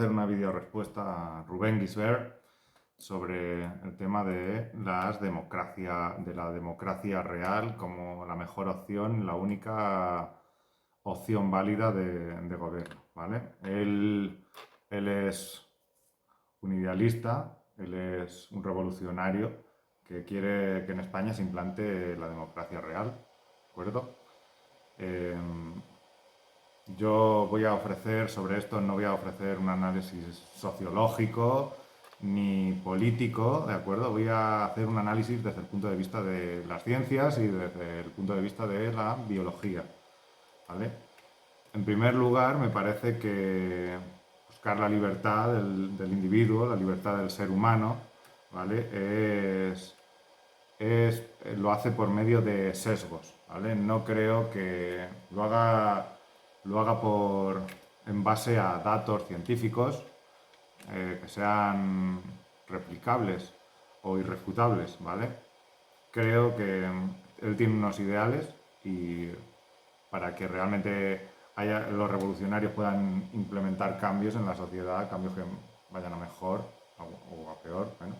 hacer una video respuesta a Rubén Gisbert sobre el tema de la democracia real como la mejor opción, la única opción válida de gobierno, ¿vale? Él es un idealista, él es un revolucionario que quiere que en España se implante la democracia real, ¿de acuerdo? Eh, yo voy a ofrecer sobre esto, no voy a ofrecer un análisis sociológico ni político, ¿de acuerdo? Voy a hacer un análisis desde el punto de vista de las ciencias y desde el punto de vista de la biología, ¿vale? En primer lugar, me parece que buscar la libertad del individuo, la libertad del ser humano, ¿vale? Lo hace por medio de sesgos, ¿vale? No creo que lo haga en base a datos científicos que sean replicables o irrefutables, ¿vale? Creo que él tiene unos ideales y para que realmente los revolucionarios puedan implementar cambios en la sociedad, cambios que vayan a mejor o a peor. Bueno,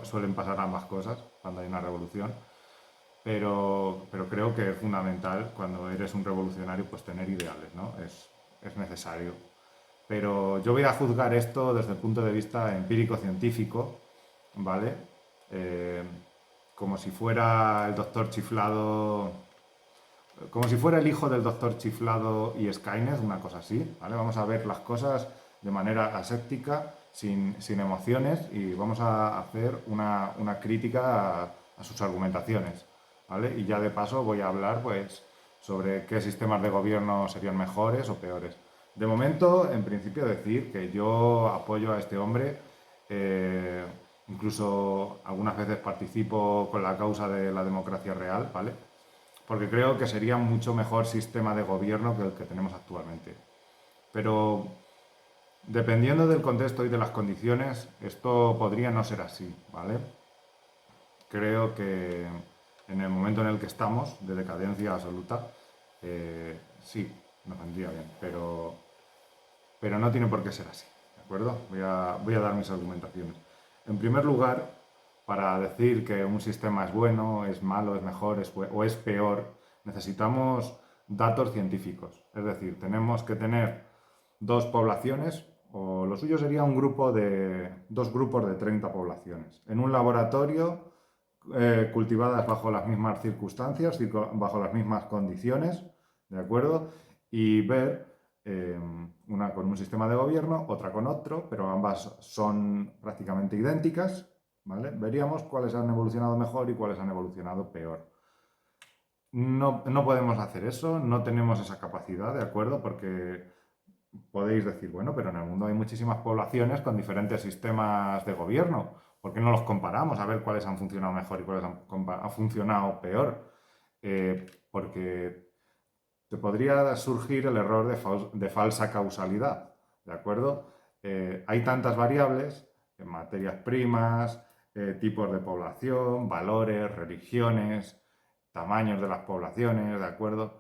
suelen pasar ambas cosas cuando hay una revolución, pero creo que es fundamental cuando eres un revolucionario pues tener ideales, ¿no? Es necesario. Pero yo voy a juzgar esto desde el punto de vista empírico-científico, ¿vale? Eh, como si fuera el doctor chiflado, como si fuera el hijo del doctor chiflado y Skynet, una cosa así, ¿vale? Vamos a ver las cosas de manera aséptica, sin emociones, y vamos a hacer una crítica a sus argumentaciones, ¿vale? Y ya de paso voy a hablar, pues, sobre qué sistemas de gobierno serían mejores o peores. De momento, en principio, decir que yo apoyo a este hombre, eh, incluso algunas veces participo con la causa de la democracia real, ¿vale? Porque creo que sería un mucho mejor sistema de gobierno que el que tenemos actualmente. Pero dependiendo del contexto y de las condiciones, esto podría no ser así, ¿vale? Creo que en el momento en el que estamos, de decadencia absoluta, sí, nos vendría bien, pero no tiene por qué ser así, ¿de acuerdo? Voy a dar mis argumentaciones. En primer lugar, para decir que un sistema es bueno, es malo, es mejor o es peor, necesitamos datos científicos. Es decir, tenemos que tener dos poblaciones, o lo suyo sería dos grupos de 30 poblaciones, en un laboratorio, cultivadas bajo las mismas circunstancias, bajo las mismas condiciones, ¿de acuerdo? Y ver una con un sistema de gobierno, otra con otro, pero ambas son prácticamente idénticas, ¿vale? Veríamos cuáles han evolucionado mejor y cuáles han evolucionado peor. No, no podemos hacer eso, no tenemos esa capacidad, ¿de acuerdo? Porque podéis decir, bueno, pero en el mundo hay muchísimas poblaciones con diferentes sistemas de gobierno. ¿Por qué no los comparamos a ver cuáles han funcionado mejor y cuáles han funcionado peor? Porque te podría surgir el error de falsa causalidad, ¿de acuerdo? Hay tantas variables, materias primas, tipos de población, valores, religiones, tamaños de las poblaciones, ¿de acuerdo?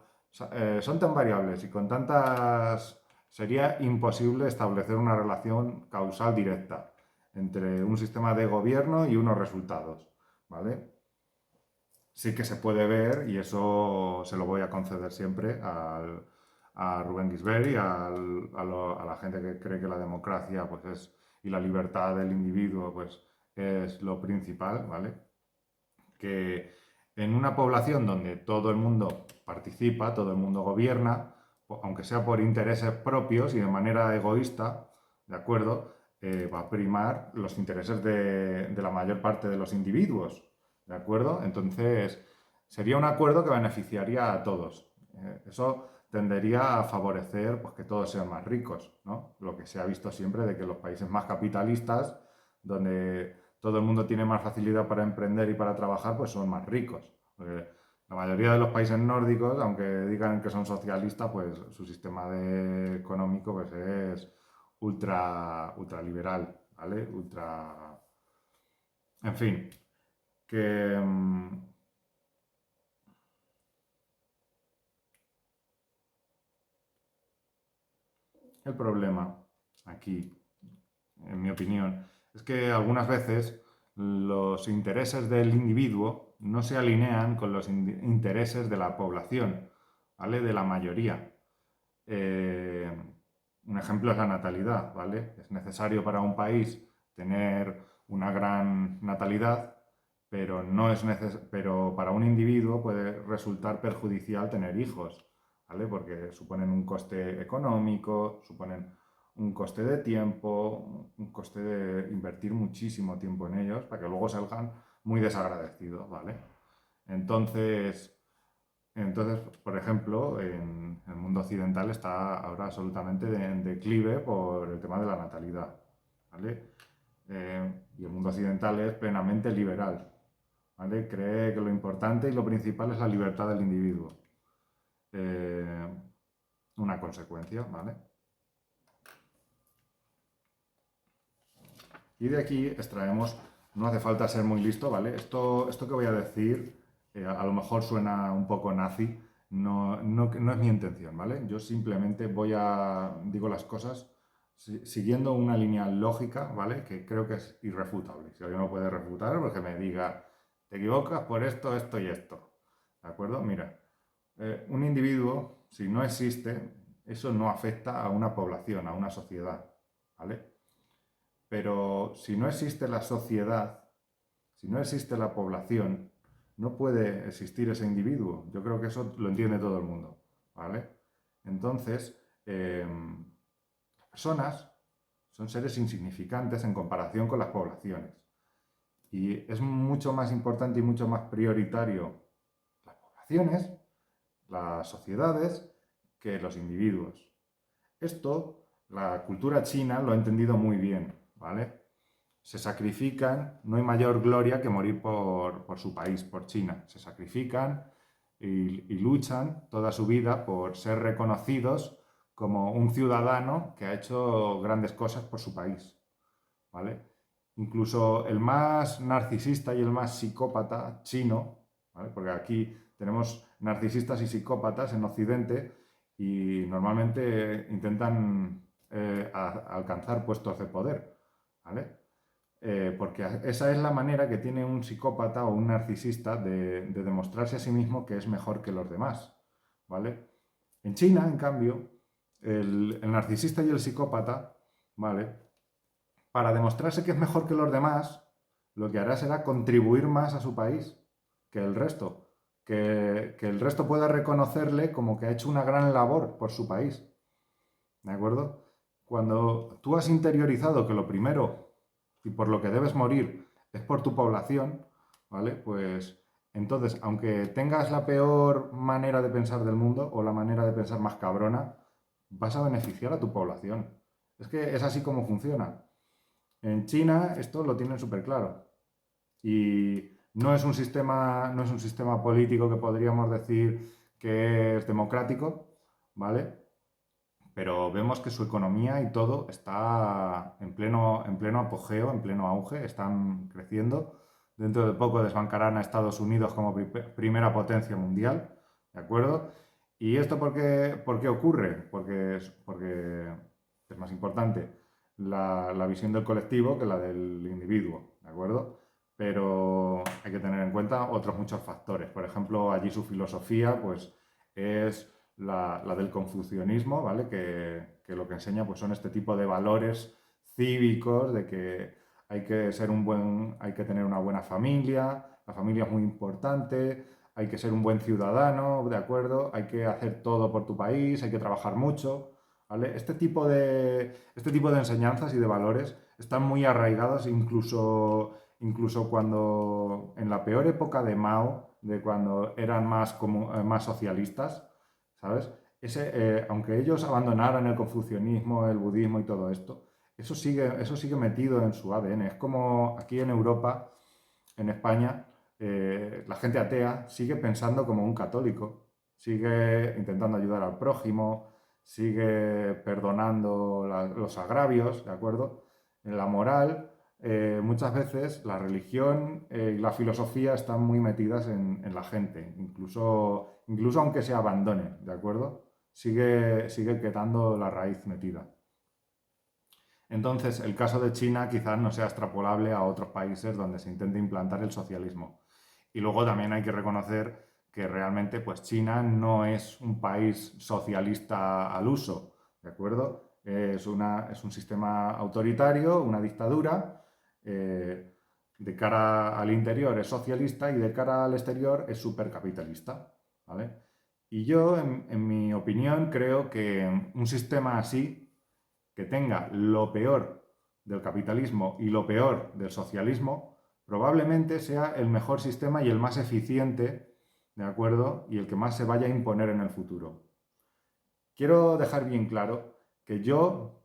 Son tan variables y con tantas sería imposible establecer una relación causal directa entre un sistema de gobierno y unos resultados, ¿vale? Sí que se puede ver, y eso se lo voy a conceder siempre a Rubén Gisbert y a la gente que cree que la democracia pues y la libertad del individuo pues, es lo principal, ¿vale? Que en una población donde todo el mundo participa, todo el mundo gobierna, aunque sea por intereses propios y de manera egoísta, ¿de acuerdo? Va a primar los intereses de la mayor parte de los individuos, ¿de acuerdo? Entonces, sería un acuerdo que beneficiaría a todos. Eso tendería a favorecer pues, que todos sean más ricos, ¿no? Lo que se ha visto siempre de que los países más capitalistas, donde todo el mundo tiene más facilidad para emprender y para trabajar, pues son más ricos. Porque la mayoría de los países nórdicos, aunque digan que son socialistas, pues su sistema económico pues, es ultra liberal, ¿vale? En fin, que, El problema aquí, en mi opinión, es que algunas veces los intereses del individuo no se alinean con los intereses de la población, ¿vale? De la mayoría. Eh, un ejemplo es la natalidad, ¿vale? Es necesario para un país tener una gran natalidad, pero, no es pero para un individuo puede resultar perjudicial tener hijos, ¿vale? Porque suponen un coste económico, suponen un coste de tiempo, un coste de invertir muchísimo tiempo en ellos para que luego salgan muy desagradecidos, ¿vale? Entonces, entonces, por ejemplo, en el mundo occidental está ahora absolutamente en declive por el tema de la natalidad, ¿vale? Y el mundo occidental es plenamente liberal, ¿vale? Cree que lo importante y lo principal es la libertad del individuo. Eh, una consecuencia, ¿vale? Y de aquí extraemos, no hace falta ser muy listo, ¿vale? Esto que voy a decir a lo mejor suena un poco nazi, no es mi intención, ¿vale? Yo simplemente digo las cosas siguiendo una línea lógica, ¿vale? Que creo que es irrefutable. Si alguien no puede refutar, pues que me diga, te equivocas por esto, esto y esto. ¿De acuerdo? Mira, un individuo, si no existe, eso no afecta a una población, a una sociedad, ¿vale? Pero si no existe la sociedad, si no existe la población, no puede existir ese individuo. Yo creo que eso lo entiende todo el mundo, ¿vale? Entonces, las personas son seres insignificantes en comparación con las poblaciones. Y es mucho más importante y mucho más prioritario las poblaciones, las sociedades, que los individuos. Esto, la cultura china lo ha entendido muy bien, ¿vale? Se sacrifican, no hay mayor gloria que morir por su país, por China. Se sacrifican y luchan toda su vida por ser reconocidos como un ciudadano que ha hecho grandes cosas por su país, ¿vale? Incluso el más narcisista y el más psicópata chino, ¿vale? Porque aquí tenemos narcisistas y psicópatas en Occidente y normalmente intentan alcanzar puestos de poder, ¿vale? Porque esa es la manera que tiene un psicópata o un narcisista de demostrarse a sí mismo que es mejor que los demás, ¿vale? En China, en cambio, el narcisista y el psicópata, ¿vale? Para demostrarse que es mejor que los demás, lo que hará será contribuir más a su país que el resto, que el resto pueda reconocerle como que ha hecho una gran labor por su país, ¿de acuerdo? Cuando tú has interiorizado que lo primero y por lo que debes morir es por tu población, ¿vale? Pues entonces, aunque tengas la peor manera de pensar del mundo o la manera de pensar más cabrona, vas a beneficiar a tu población. Es que es así como funciona. En China esto lo tienen súper claro. Y no es un sistema político que podríamos decir que es democrático, ¿vale? Pero vemos que su economía y todo está en pleno apogeo, en pleno auge, están creciendo. Dentro de poco desbancarán a Estados Unidos como primera potencia mundial, ¿de acuerdo? ¿Y esto por qué ocurre? Porque es más importante la visión del colectivo que la del individuo, ¿de acuerdo? Pero hay que tener en cuenta otros muchos factores. Por ejemplo, allí su filosofía, pues, es la del confucianismo, ¿vale? Que lo que enseña pues, son este tipo de valores cívicos, de que hay que tener una buena familia, la familia es muy importante, hay que ser un buen ciudadano, ¿de acuerdo? Hay que hacer todo por tu país, hay que trabajar mucho, ¿vale? Este tipo de enseñanzas y de valores están muy arraigados incluso cuando, en la peor época de Mao, de cuando eran más socialistas, ¿sabes? Aunque ellos abandonaran el confucianismo, el budismo y todo esto, eso sigue metido en su ADN. Es como aquí en Europa, en España, la gente atea sigue pensando como un católico, sigue intentando ayudar al prójimo, sigue perdonando los agravios, ¿de acuerdo? En la moral, muchas veces la religión y la filosofía están muy metidas en la gente, incluso aunque se abandone, ¿de acuerdo? Sigue quedando la raíz metida. Entonces, el caso de China quizás no sea extrapolable a otros países donde se intente implantar el socialismo. Y luego también hay que reconocer que realmente pues China no es un país socialista al uso, ¿de acuerdo? Es un sistema autoritario, una dictadura. De cara al interior es socialista y de cara al exterior es supercapitalista, ¿vale? Y yo, en mi opinión, creo que un sistema así, que tenga lo peor del capitalismo y lo peor del socialismo, probablemente sea el mejor sistema y el más eficiente, ¿de acuerdo? Y el que más se vaya a imponer en el futuro. Quiero dejar bien claro que yo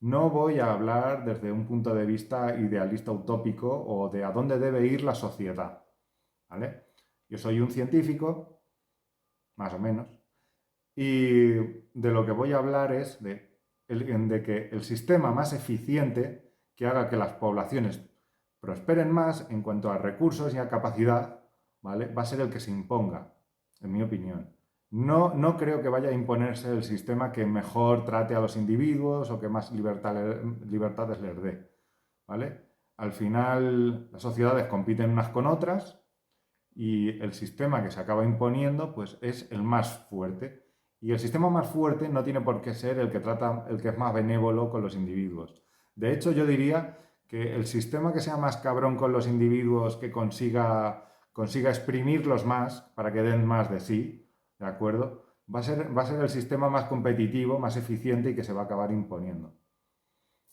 no voy a hablar desde un punto de vista idealista utópico o de a dónde debe ir la sociedad, ¿vale? Yo soy un científico, más o menos, y de lo que voy a hablar es de que el sistema más eficiente que haga que las poblaciones prosperen más en cuanto a recursos y a capacidad, ¿vale? Va a ser el que se imponga, en mi opinión. No creo que vaya a imponerse el sistema que mejor trate a los individuos o que más libertades les dé, ¿vale? Al final, las sociedades compiten unas con otras y el sistema que se acaba imponiendo pues es el más fuerte. Y el sistema más fuerte no tiene por qué ser el que trata, el que es más benévolo con los individuos. De hecho, yo diría que el sistema que sea más cabrón con los individuos, que consiga exprimirlos más para que den más de sí, ¿de acuerdo? Va a ser el sistema más competitivo, más eficiente y que se va a acabar imponiendo.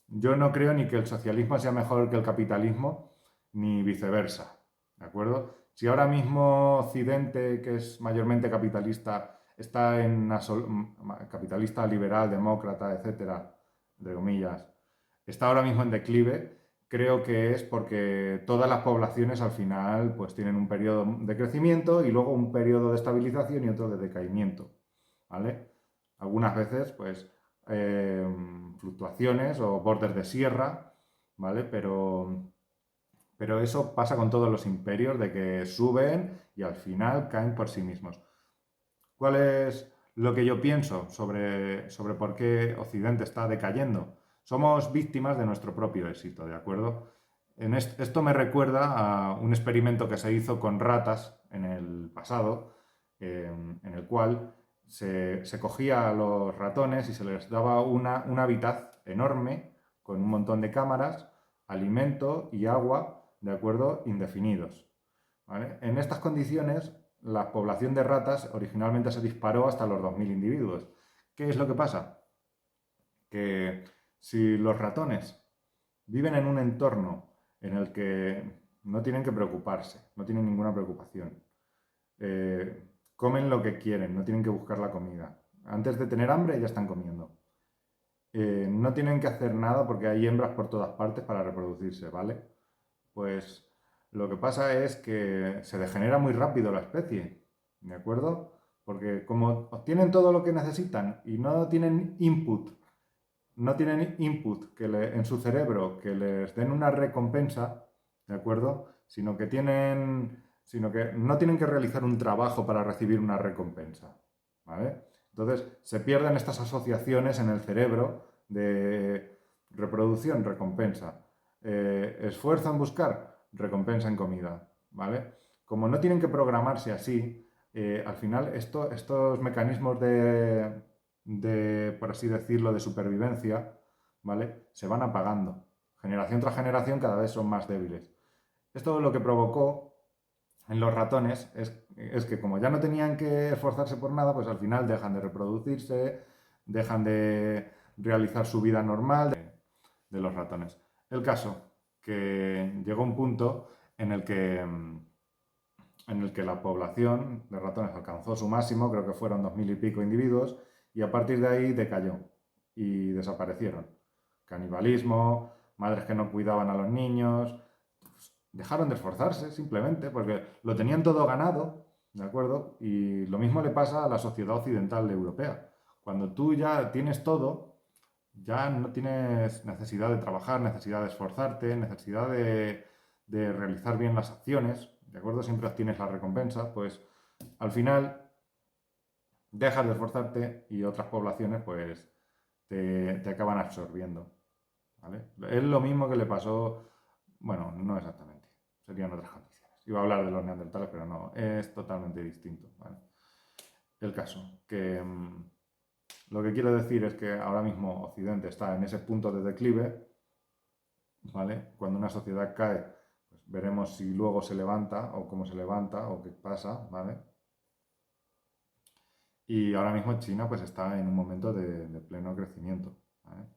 Yo no creo ni que el socialismo sea mejor que el capitalismo, ni viceversa, ¿de acuerdo? Si ahora mismo Occidente, que es mayormente capitalista, está en capitalista liberal, demócrata, etcétera, de comillas, está ahora mismo en declive, creo que es porque todas las poblaciones al final pues tienen un periodo de crecimiento y luego un periodo de estabilización y otro de decaimiento, ¿vale? Algunas veces pues eh, fluctuaciones o bordes de sierra, ¿vale? Pero eso pasa con todos los imperios, de que suben y al final caen por sí mismos. ¿Cuál es lo que yo pienso sobre por qué Occidente está decayendo? Somos víctimas de nuestro propio éxito, ¿de acuerdo? Esto me recuerda a un experimento que se hizo con ratas en el pasado, en el cual se cogía a los ratones y se les daba un hábitat enorme con un montón de cámaras, alimento y agua, ¿de acuerdo? Indefinidos. ¿Vale? En estas condiciones, la población de ratas originalmente se disparó hasta los 2000 individuos. ¿Qué es lo que pasa? Que si los ratones viven en un entorno en el que no tienen que preocuparse, no tienen ninguna preocupación, comen lo que quieren, no tienen que buscar la comida. Antes de tener hambre ya están comiendo. No tienen que hacer nada porque hay hembras por todas partes para reproducirse, ¿vale? Pues lo que pasa es que se degenera muy rápido la especie, ¿de acuerdo? Porque como obtienen todo lo que necesitan y no tienen input en su cerebro que les den una recompensa, ¿de acuerdo? Sino que no tienen que realizar un trabajo para recibir una recompensa, ¿vale? Entonces se pierden estas asociaciones en el cerebro de reproducción, recompensa. Esfuerzo en buscar, recompensa en comida, ¿vale? Como no tienen que programarse así, al final estos mecanismos por así decirlo, de supervivencia, ¿vale? Se van apagando. Generación tras generación cada vez son más débiles. Esto lo que provocó en los ratones es que como ya no tenían que esforzarse por nada, pues al final dejan de reproducirse, dejan de realizar su vida normal de los ratones. El caso, que llegó un punto en el que, en el que la población de ratones alcanzó su máximo, creo que fueron 2000 y pico individuos, y a partir de ahí decayó y desaparecieron. Canibalismo, madres que no cuidaban a los niños, pues, dejaron de esforzarse simplemente porque lo tenían todo ganado, ¿de acuerdo? Y lo mismo le pasa a la sociedad occidental europea. Cuando tú ya tienes todo, ya no tienes necesidad de trabajar, necesidad de esforzarte, necesidad de realizar bien las acciones, ¿de acuerdo? Siempre obtienes la recompensa, pues al final dejas de esforzarte y otras poblaciones pues te acaban absorbiendo, ¿vale? Es lo mismo que le pasó, bueno, no exactamente, serían otras condiciones. Iba a hablar de los neandertales, pero no, es totalmente distinto, ¿vale? El caso, que lo que quiero decir es que ahora mismo Occidente está en ese punto de declive, ¿vale? Cuando una sociedad cae, pues veremos si luego se levanta o cómo se levanta o qué pasa, ¿vale? Y ahora mismo China pues está en un momento de pleno crecimiento, ¿vale?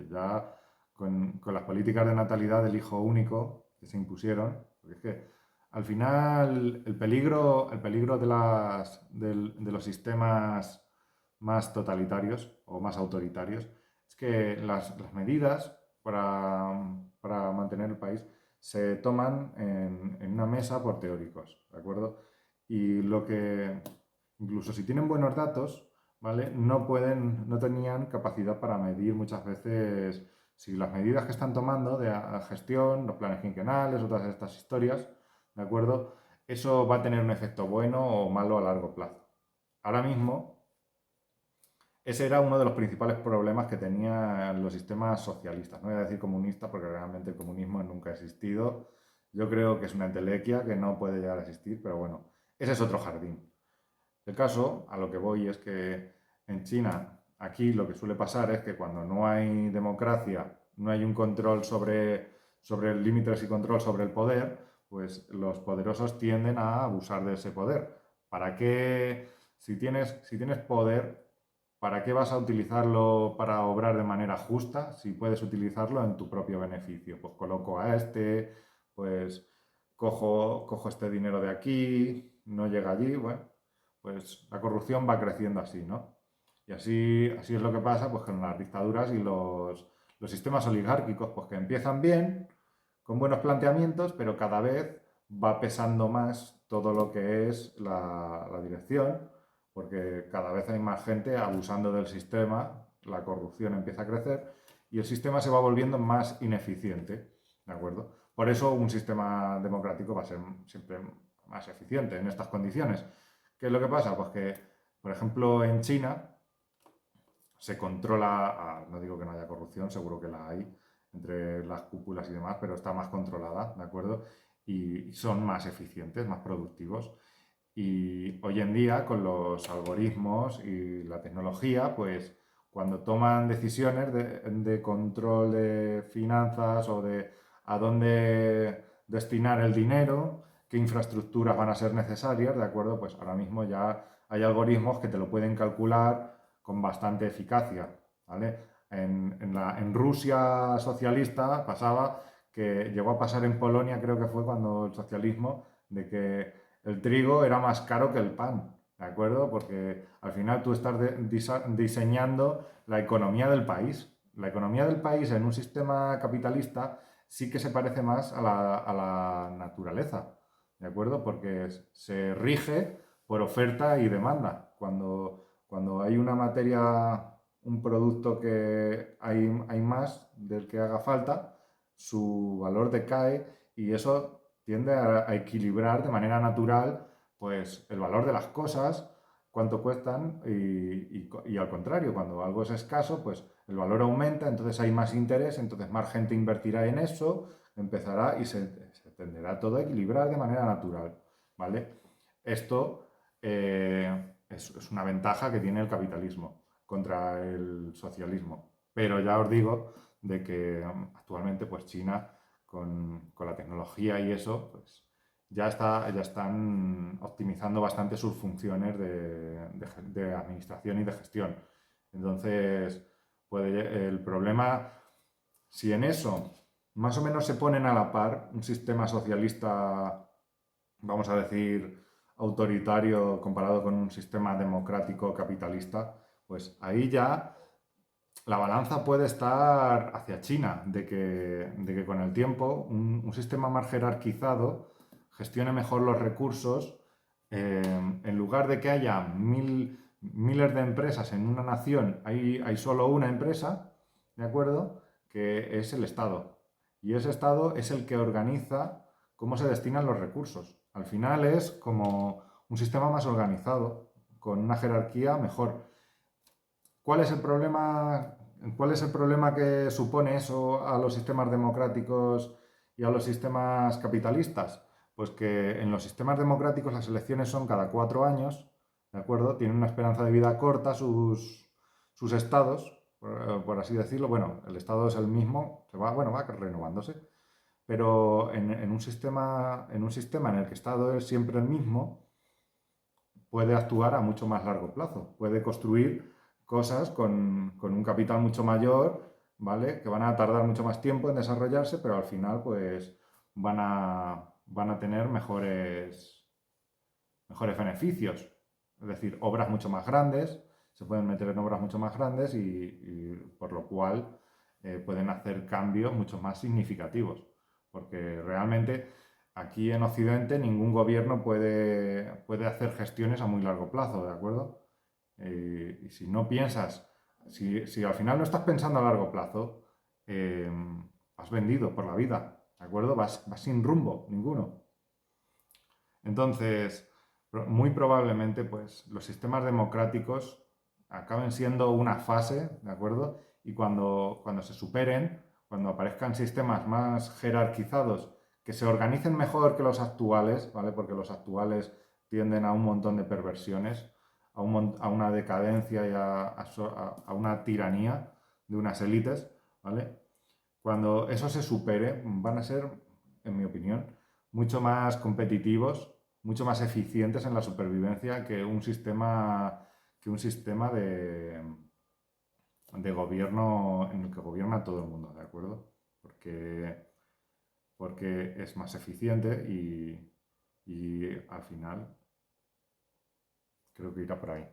Ya con las políticas de natalidad del hijo único que se impusieron, porque es que al final el peligro de los sistemas más totalitarios o más autoritarios es que las medidas para mantener el país se toman en una mesa por teóricos, ¿de acuerdo? Y lo que, incluso si tienen buenos datos, ¿vale? No tenían capacidad para medir muchas veces si las medidas que están tomando de gestión, los planes quinquenales, o todas estas historias, ¿de acuerdo? Eso va a tener un efecto bueno o malo a largo plazo. Ahora mismo, ese era uno de los principales problemas que tenían los sistemas socialistas. No voy a decir comunista porque realmente el comunismo nunca ha existido. Yo creo que es una entelequia que no puede llegar a existir, pero bueno, ese es otro jardín. El caso, a lo que voy, es que en China, aquí lo que suele pasar es que cuando no hay democracia, no hay un control sobre límites y control sobre el poder, pues los poderosos tienden a abusar de ese poder. ¿Para qué, si tienes poder, para qué vas a utilizarlo para obrar de manera justa si puedes utilizarlo en tu propio beneficio? Pues coloco a este, pues cojo este dinero de aquí, no llega allí, bueno, pues la corrupción va creciendo así, ¿no? Y así es lo que pasa pues, con las dictaduras y los sistemas oligárquicos, pues que empiezan bien, con buenos planteamientos, pero cada vez va pesando más todo lo que es la dirección, porque cada vez hay más gente abusando del sistema, la corrupción empieza a crecer y el sistema se va volviendo más ineficiente, ¿de acuerdo? Por eso un sistema democrático va a ser siempre más eficiente en estas condiciones. ¿Qué es lo que pasa? Pues que, por ejemplo, en China se controla, no digo que no haya corrupción, seguro que la hay entre las cúpulas y demás, pero está más controlada, ¿de acuerdo? Y son más eficientes, más productivos. Y hoy en día, con los algoritmos y la tecnología, pues cuando toman decisiones de control de finanzas o de a dónde destinar el dinero, qué infraestructuras van a ser necesarias, ¿de acuerdo? Pues ahora mismo ya hay algoritmos que te lo pueden calcular con bastante eficacia, ¿vale? En Rusia socialista pasaba que llegó a pasar en Polonia, creo que fue cuando el socialismo, de que el trigo era más caro que el pan, ¿de acuerdo? Porque al final tú estás diseñando la economía del país. La economía del país en un sistema capitalista sí que se parece más a la naturaleza, ¿de acuerdo? Porque se rige por oferta y demanda. Cuando hay una materia, un producto que hay más del que haga falta, su valor decae y eso tiende a equilibrar de manera natural pues el valor de las cosas, cuánto cuestan y al contrario, cuando algo es escaso, pues el valor aumenta, entonces hay más interés, entonces más gente invertirá en eso, empezará y se tenderá todo a equilibrar de manera natural, ¿vale? Esto es una ventaja que tiene el capitalismo contra el socialismo, pero ya os digo de que actualmente pues China con la tecnología y eso, pues ya están optimizando bastante sus funciones de administración y de gestión. Entonces, el problema, si en eso más o menos se ponen a la par un sistema socialista, vamos a decir, autoritario comparado con un sistema democrático capitalista, pues ahí ya la balanza puede estar hacia China, de que con el tiempo un sistema más jerarquizado gestione mejor los recursos, en lugar de que haya miles de empresas en una nación, hay solo una empresa, ¿de acuerdo? Que es el Estado. Y ese Estado es el que organiza cómo se destinan los recursos. Al final es como un sistema más organizado, con una jerarquía mejor. ¿Cuál es el problema ¿Cuál es el problema que supone eso a los sistemas democráticos y a los sistemas capitalistas? Pues que en los sistemas democráticos las elecciones son cada 4 años, ¿de acuerdo? Tienen una esperanza de vida corta sus estados, por así decirlo. Bueno, el estado es el mismo, bueno, va renovándose, pero en un sistema en el que el estado es siempre el mismo, puede actuar a mucho más largo plazo, puede construir cosas con un capital mucho mayor, ¿vale? Que van a tardar mucho más tiempo en desarrollarse, pero al final pues van a tener mejores beneficios. Es decir, obras mucho más grandes, se pueden meter en obras mucho más grandes y por lo cual pueden hacer cambios mucho más significativos. Porque realmente aquí en Occidente ningún gobierno puede hacer gestiones a muy largo plazo, ¿de acuerdo? Y si no piensas, si al final no estás pensando a largo plazo, eh, vas vendido por la vida, ¿de acuerdo? Vas sin rumbo, ninguno. Entonces, muy probablemente, pues, los sistemas democráticos acaben siendo una fase, ¿de acuerdo? Y cuando se superen, cuando aparezcan sistemas más jerarquizados, que se organicen mejor que los actuales, ¿vale? Porque los actuales tienden a un montón de perversiones, a una decadencia y a una tiranía de unas élites, ¿vale? Cuando eso se supere, van a ser, en mi opinión, mucho más competitivos, mucho más eficientes en la supervivencia que un sistema de gobierno en el que gobierna todo el mundo, ¿de acuerdo? Porque es más eficiente y al final creo que irá por ahí.